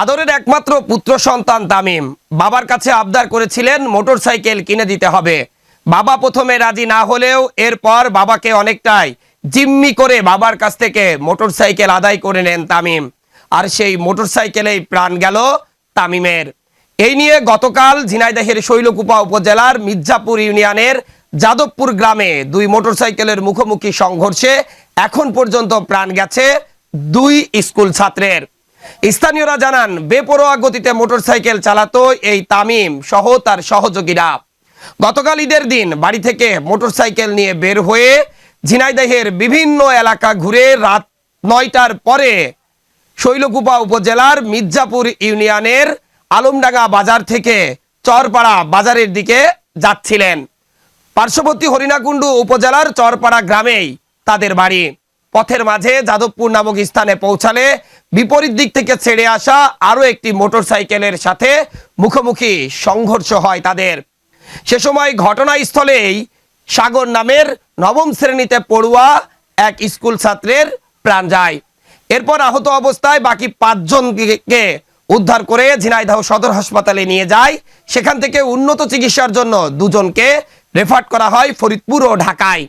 আদরের একমাত্র পুত্র সন্তান তামিম বাবার কাছে আবদার করেছিলেন মোটরসাইকেল কিনে দিতে হবে। বাবা প্রথমে রাজি না হলেও এরপর বাবাকে অনেকটাই জিম্মি করে বাবার কাছ থেকে মোটরসাইকেল আদায় করে নেন তামিম। আর সেই মোটরসাইকেলেই প্রাণ গেল তামিমের। এই নিয়ে গতকাল ঝিনাইদহের শৈলকুপা উপজেলার মির্জাপুর ইউনিয়নের যাদবপুর গ্রামে দুই মোটরসাইকেলের মুখোমুখি সংঘর্ষে এখন পর্যন্ত প্রাণ গেছে দুই স্কুল ছাত্রের। স্থানীয়রা জানান, বেপরোয়া গতিতে মোটরসাইকেল চালাতো এই তামিম সহ তার সহযোগীরা গতকাল ঈদের দিন বাড়ি থেকে মোটরসাইকেল নিয়ে বের হয়ে ঝিনাইদহের বিভিন্ন এলাকা ঘুরে রাত ৯টার পরে শৈলকুপা উপজেলার মির্জাপুর ইউনিয়নের আলমডাঙ্গা বাজার থেকে চরপাড়া বাজারের দিকে যাচ্ছিলেন। পার্শ্ববর্তী হরিণাকুণ্ডু উপজেলার চরপাড়া গ্রামেই তাদের বাড়ি। পথের মাঝে যাদবপুর নামক স্থানে পৌঁছালে বিপরীত দিক থেকে ছেড়ে আসা আরো একটি মোটরসাইকেলের সাথে মুখোমুখি সংঘর্ষ হয় তাদের। সে সময় ঘটনাস্থলেই সাগর নামের নবম শ্রেণীতে পড়ুয়া এক স্কুল ছাত্রের প্রাণ যায়। এরপর আহত অবস্থায় বাকি ৫ জনকে উদ্ধার করে ঝিনাইদহ সদর হাসপাতালে নিয়ে যায়। সেখান থেকে উন্নত চিকিৎসার জন্য ২ জনকে রেফার করা হয় ফরিদপুর ও ঢাকায়।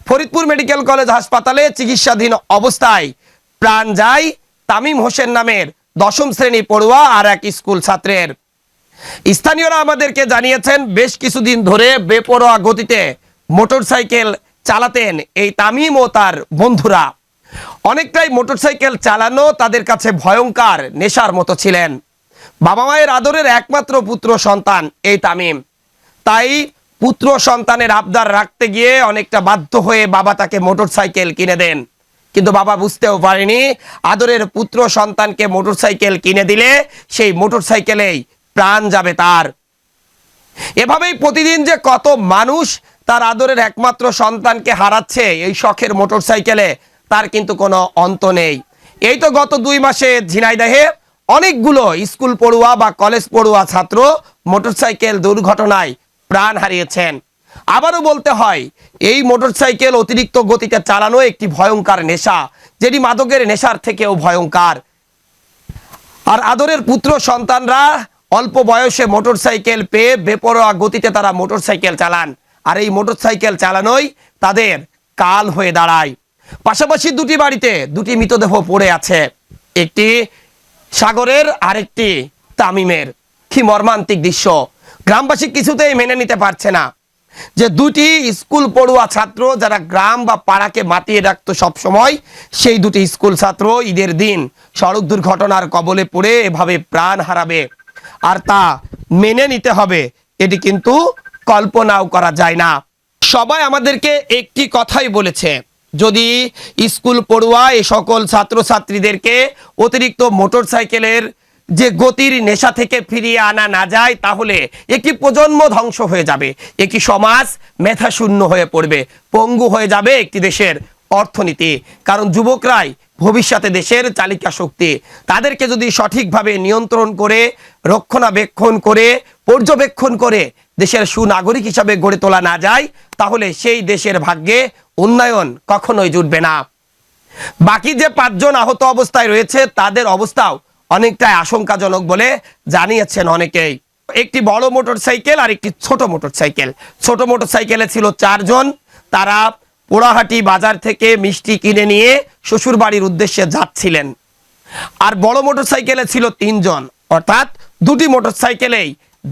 ফরিদপুর মেডিকেল কলেজ হাসপাতালে চিকিৎসাধীন অবস্থায় প্রাণ যায় তামিম হোসেন নামের ১০ম শ্রেণী পড়ুয়া আর এক স্কুল ছাত্রের। স্থানীয়রা আমাদেরকে জানিয়েছেন, বেশ কিছুদিন ধরে বেপরোয়া গতিতে মোটরসাইকেল চালাতেন এই তামিম ও তার বন্ধুরা। অনেকটাই মোটরসাইকেল চালানো তাদের কাছে ভয়ঙ্কর নেশার মতো ছিলেন। বাবা মায়ের আদরের একমাত্র পুত্র সন্তান এই তামিম, তাই পুত্র সন্তানের আবদার রাখতে গিয়ে অনেকটা বাধ্য হয়ে বাবা তাকে মোটরসাইকেল কিনে দেন। কিন্তু বাবা বুঝতেও পারেনি আদরের পুত্র সন্তানকে মোটরসাইকেল কিনে দিলে সেই মোটরসাইকেলেই প্রাণ যাবে তার। এভাবেই প্রতিদিন যে কত মানুষ তার আদরের একমাত্র সন্তানকে হারাচ্ছে এই শখের মোটরসাইকেলে, তার কিন্তু কোনো অন্ত নেই। এই তো গত ২ মাসে ঝিনাইদহে অনেকগুলো স্কুল পড়ুয়া বা কলেজ পড়ুয়া ছাত্র মোটরসাইকেল দুর্ঘটনায় প্রাণ হারিয়েছেন। আবারও বলতে হয়, এই মোটরসাইকেল অতিরিক্ত গতিতে চালানো একটি ভয়ঙ্কর নেশা, যেটি মাদকের নেশার থেকেও ভয়ঙ্কর। আর আদরের পুত্র সন্তানরা অল্প বয়সে মোটরসাইকেল পেয়ে বেপরোয়া গতিতে তারা মোটরসাইকেল চালান, আর এই মোটরসাইকেল চালানোই তাদের কাল হয়ে দাঁড়ায়। পাশাপাশি দুটি বাড়িতে দুটি মৃতদেহ পড়ে আছে, একটি সাগরের আরেকটি তামিমের। কি মর্মান্তিক দৃশ্য! গ্রামবাসী কিছুতেই মেনে নিতে পারছে না যে দুটি স্কুল পড়ুয়া ছাত্র যারা গ্রাম বা পাড়াকে মাতিয়ে রাখতো সবসময়, সেই দুটি স্কুল ছাত্র ঈদের দিন সড়ক দুর্ঘটনার কবলে পড়ে এভাবে প্রাণ হারাবে। আর তা মেনে নিতে হবে, এটি কিন্তু কল্পনাও করা যায় না। সবাই আমাদেরকে একটি কথাই বলেছে, যদি স্কুল পড়ুয়া এই সকল ছাত্রছাত্রীদেরকে অতিরিক্ত মোটরসাইকেলের যে গতির নেশা থেকে ফিরিয়ে আনা না যায়, তাহলে একটি প্রজন্ম ধ্বংস হয়ে যাবে, একটি সমাজ মেধাশূন্য হয়ে পড়বে, পঙ্গু হয়ে যাবে একটি দেশের অর্থনীতি। কারণ যুবকরাই ভবিষ্যতে দেশের চালিকা শক্তি। তাদেরকে যদি সঠিকভাবে নিয়ন্ত্রণ করে, রক্ষণাবেক্ষণ করে, পর্যবেক্ষণ করে দেশের সুনাগরিক হিসাবে গড়ে তোলা না যায়, তাহলে সেই দেশের ভাগ্যে উন্নয়ন কখনোই জুটবে না। বাকি যে ৫ জন আহত অবস্থায় রয়েছে তাদের অবস্থাও অনেকটাই আশঙ্কাজনক বলে জানিয়েছেন অনেকেই। একটি বড় মোটরসাইকেল আর একটি ছোট মোটরসাইকেল। ছোট মোটরসাইকেলে ছিল ৪ জন। তারা পোড়াহাটি বাজার থেকে মিষ্টি কিনে নিয়ে শ্বশুর বাড়ির উদ্দেশ্যে যাচ্ছিলেন। আর বড় মোটরসাইকেলে ছিল ৩ জন, অর্থাৎ দুটি মোটরসাইকেলেই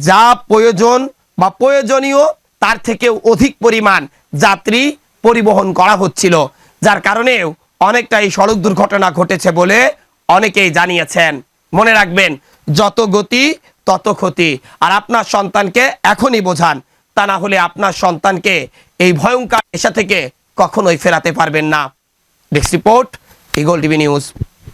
যা প্রয়োজন বা প্রয়োজনীয় তার থেকেও অধিক পরিমাণ যাত্রী পরিবহন করা হচ্ছিল, যার কারণেও অনেকটাই সড়ক দুর্ঘটনা ঘটেছে বলে অনেকেই জানিয়েছেন। মনে রাখবেন, যত গতি তত ক্ষতি। আর আপনার সন্তানকে এখনই বোঝান, তা না হলে আপনার সন্তানকে এই ভয়ঙ্কর নেশা থেকে কখনোই ফেরাতে পারবেন না। Desk report, eagle TV news.